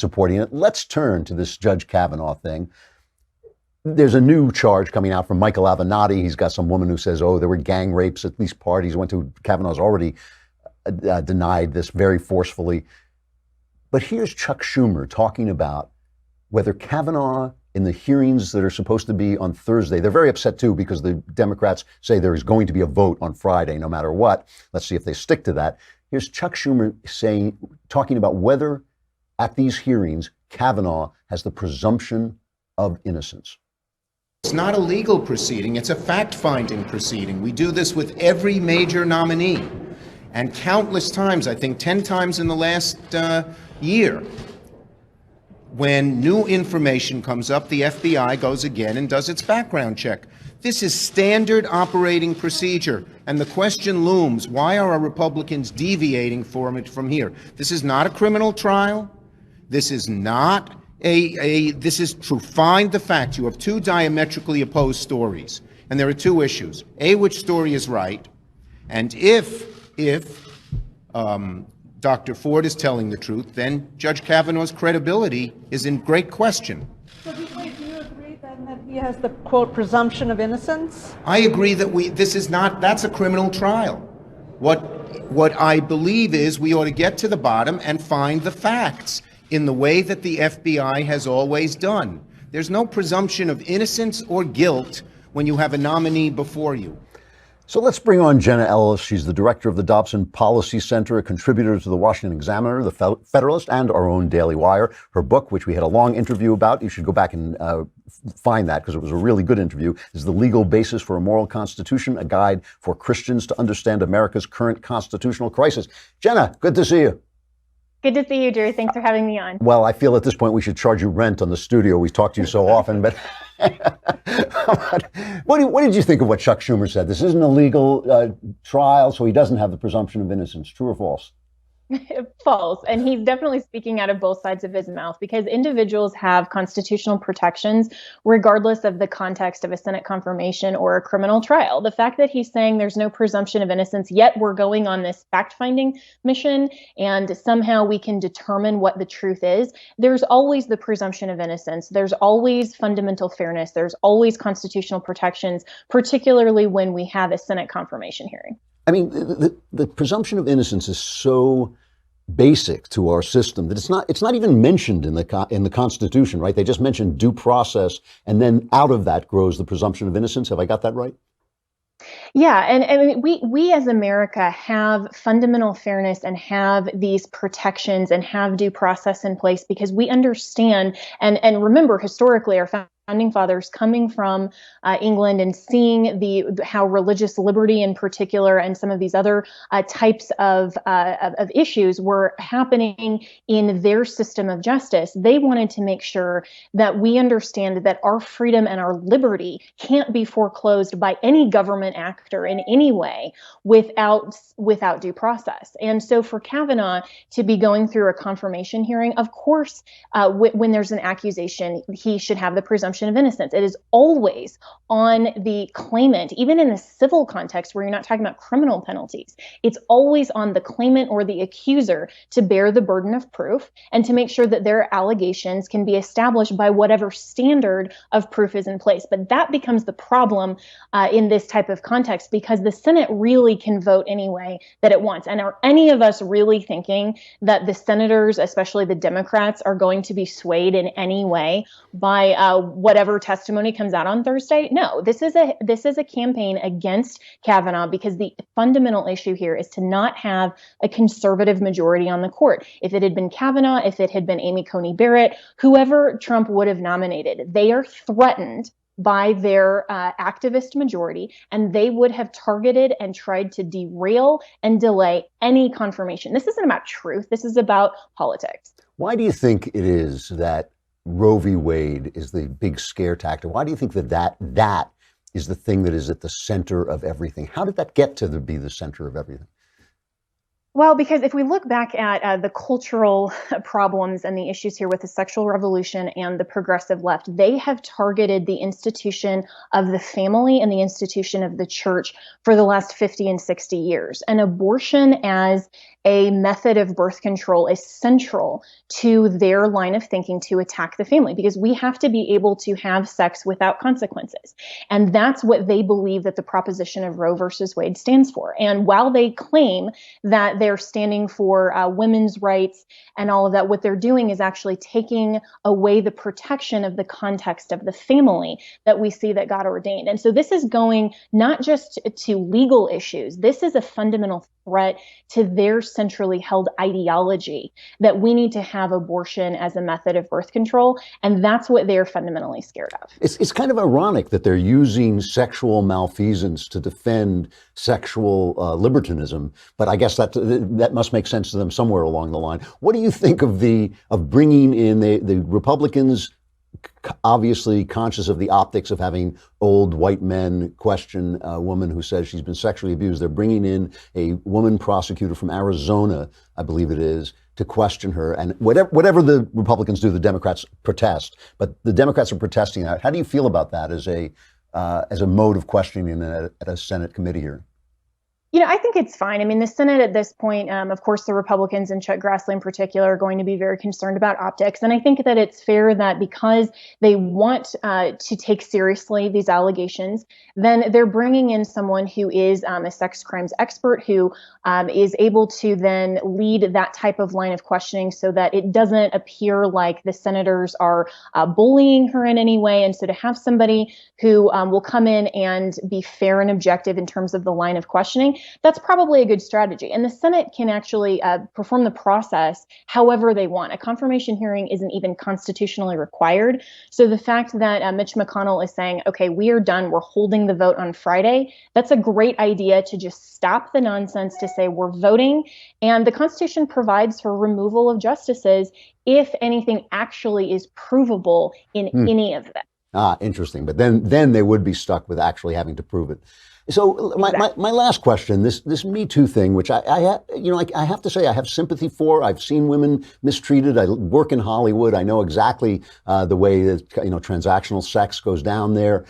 supporting it. Let's turn to this Judge Kavanaugh thing. There's a new charge coming out from Michael Avenatti. He's got some woman who says, there were gang rapes at these parties. Kavanaugh's already denied this very forcefully. But here's Chuck Schumer talking about whether Kavanaugh, in the hearings that are supposed to be on Thursday, they're very upset too because the Democrats say there is going to be a vote on Friday no matter what. Let's see if they stick to that. Here's Chuck Schumer talking about whether at these hearings Kavanaugh has the presumption of innocence. It's not a legal proceeding, it's a fact-finding proceeding. We do this with every major nominee. And countless times, I think 10 times in the last year, when new information comes up, the FBI goes again and does its background check. This is standard operating procedure. And the question looms, why are our Republicans deviating from here? This is not a criminal trial. This is not this is to find the facts. You have two diametrically opposed stories. And there are two issues. A, which story is right? And if Dr. Ford is telling the truth, then Judge Kavanaugh's credibility is in great question. So do you agree then that he has the, quote, presumption of innocence? I agree that that's a criminal trial. What I believe is we ought to get to the bottom and find the facts in the way that the FBI has always done. There's no presumption of innocence or guilt when you have a nominee before you. So let's bring on Jenna Ellies. She's the director of the Dobson Policy Center, a contributor to the Washington Examiner, the Federalist, and our own Daily Wire. Her book, which we had a long interview about, you should go back and find that because it was a really good interview, is The Legal Basis for a Moral Constitution, a guide for Christians to understand America's current constitutional crisis. Jenna, good to see you. Good to see you, Drew. Thanks for having me on. Well, I feel at this point we should charge you rent on the studio. We talk to you so often, but what did you think of what Chuck Schumer said? This isn't a legal trial, so he doesn't have the presumption of innocence. True or false? False. And he's definitely speaking out of both sides of his mouth because individuals have constitutional protections regardless of the context of a Senate confirmation or a criminal trial. The fact that he's saying there's no presumption of innocence, yet we're going on this fact-finding mission and somehow we can determine what the truth is, there's always the presumption of innocence. There's always fundamental fairness. There's always constitutional protections, particularly when we have a Senate confirmation hearing. I mean, the presumption of innocence is so basic to our system that it's not even mentioned in the Constitution, right? They just mention due process, and then out of that grows the presumption of innocence. Have I got that right? Yeah, and we as America have fundamental fairness and have these protections and have due process in place because we understand and remember historically our founding fathers coming from England and seeing how religious liberty in particular and some of these other types of issues were happening in their system of justice. They wanted to make sure that we understand that our freedom and our liberty can't be foreclosed by any government actor in any way without due process. And so for Kavanaugh to be going through a confirmation hearing, of course, when there's an accusation, he should have the presumption of innocence. It is always on the claimant, even in a civil context where you're not talking about criminal penalties. It's always on the claimant or the accuser to bear the burden of proof and to make sure that their allegations can be established by whatever standard of proof is in place. But that becomes the problem in this type of context because the Senate really can vote any way that it wants. And are any of us really thinking that the senators, especially the Democrats, are going to be swayed in any way by whatever testimony comes out on Thursday? No, this is a campaign against Kavanaugh because the fundamental issue here is to not have a conservative majority on the court. If it had been Kavanaugh, if it had been Amy Coney Barrett, whoever Trump would have nominated, they are threatened by their activist majority, and they would have targeted and tried to derail and delay any confirmation. This isn't about truth. This is about politics. Why do you think it is that Roe v. Wade is the big scare tactic? Why do you think that is the thing that is at the center of everything? How did that get to be the center of everything? Well, because if we look back at the cultural problems and the issues here with the sexual revolution and the progressive left, they have targeted the institution of the family and the institution of the church for the last 50 and 60 years. And abortion as a method of birth control is central to their line of thinking to attack the family, because we have to be able to have sex without consequences. And that's what they believe that the proposition of Roe versus Wade stands for. And while they claim that they're standing for women's rights and all of that, what they're doing is actually taking away the protection of the context of the family that we see that God ordained. And so this is going not just to legal issues. This is a fundamental threat to their centrally held ideology that we need to have abortion as a method of birth control. And that's what they're fundamentally scared of. It's kind of ironic that they're using sexual malfeasance to defend sexual libertinism, but I guess that must make sense to them somewhere along the line. What do you think of bringing in the Republicans, obviously conscious of the optics of having old white men question a woman who says she's been sexually abused? They're bringing in a woman prosecutor from Arizona, I believe it is, to question her. And whatever the Republicans do, the Democrats protest. But the Democrats are protesting that. How do you feel about that as a mode of questioning at a Senate committee hearing? I think it's fine. I mean, the Senate at this point, of course, the Republicans and Chuck Grassley in particular are going to be very concerned about optics. And I think that it's fair that because they want to take seriously these allegations, then they're bringing in someone who is a sex crimes expert who is able to then lead that type of line of questioning so that it doesn't appear like the senators are bullying her in any way. And so to have somebody who will come in and be fair and objective in terms of the line of questioning, that's probably a good strategy. And the Senate can actually perform the process however they want. A confirmation hearing isn't even constitutionally required. So the fact that Mitch McConnell is saying, okay, we are done, we're holding the vote on Friday, that's a great idea to just stop the nonsense, to say we're voting. And the Constitution provides for removal of justices if anything actually is provable in any of them. Interesting. But then they would be stuck with actually having to prove it. So my last question, this Me Too thing, which I have to say I have sympathy for. I've seen women mistreated. I work in Hollywood. I know exactly the way that transactional sex goes down there.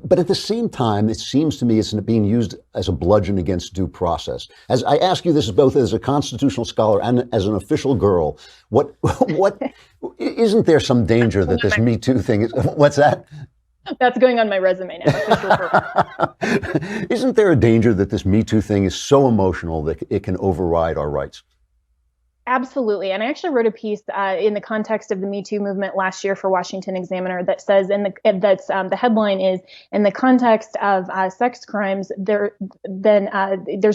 But at the same time, it seems to me it's being used as a bludgeon against due process. As I ask you this both as a constitutional scholar and as an official girl, what isn't there some danger that this Me Too thing is? What's that? That's going on my resume now. Isn't there a danger that this Me Too thing is so emotional that it can override our rights? Absolutely. And I actually wrote a piece in the context of the Me Too movement last year for Washington Examiner that says, the headline is, in the context of sex crimes, there's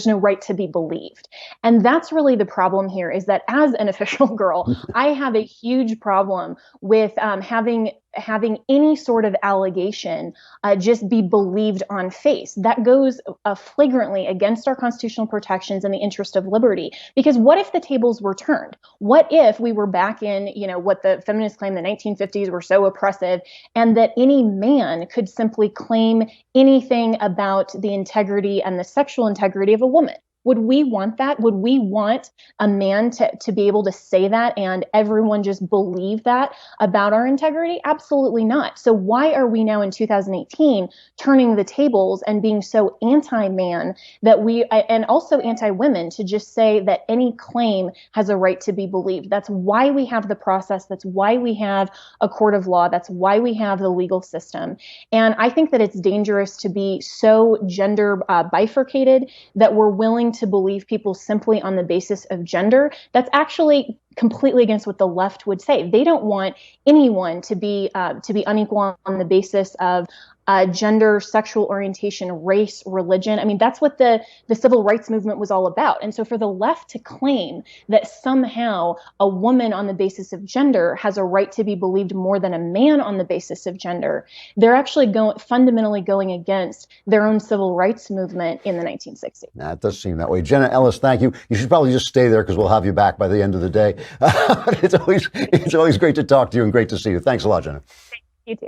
no right to be believed. And that's really the problem here, is that as an official girl, I have a huge problem with having any sort of allegation just be believed on face. That goes flagrantly against our constitutional protections and the interest of liberty. Because what if the tables were turned? What if we were back in, what the feminists claim the 1950s were so oppressive, and that any man could simply claim anything about the integrity and the sexual integrity of a woman? Would we want that? Would we want a man to be able to say that and everyone just believe that about our integrity? Absolutely not. So why are we now in 2018 turning the tables and being so anti-man and also anti-women to just say that any claim has a right to be believed? That's why we have the process. That's why we have a court of law. That's why we have the legal system. And I think that it's dangerous to be so gender bifurcated that we're willing to believe people simply on the basis of gender. That's actually completely against what the left would say. They don't want anyone to be unequal on the basis of gender, sexual orientation, race, religion. I mean, that's what the civil rights movement was all about. And so for the left to claim that somehow a woman on the basis of gender has a right to be believed more than a man on the basis of gender, they're actually fundamentally going against their own civil rights movement in the 1960s. It does seem that way. Jenna Ellies, thank you. You should probably just stay there because we'll have you back by the end of the day. It's always great to talk to you and great to see you. Thanks a lot, Jenna. You too.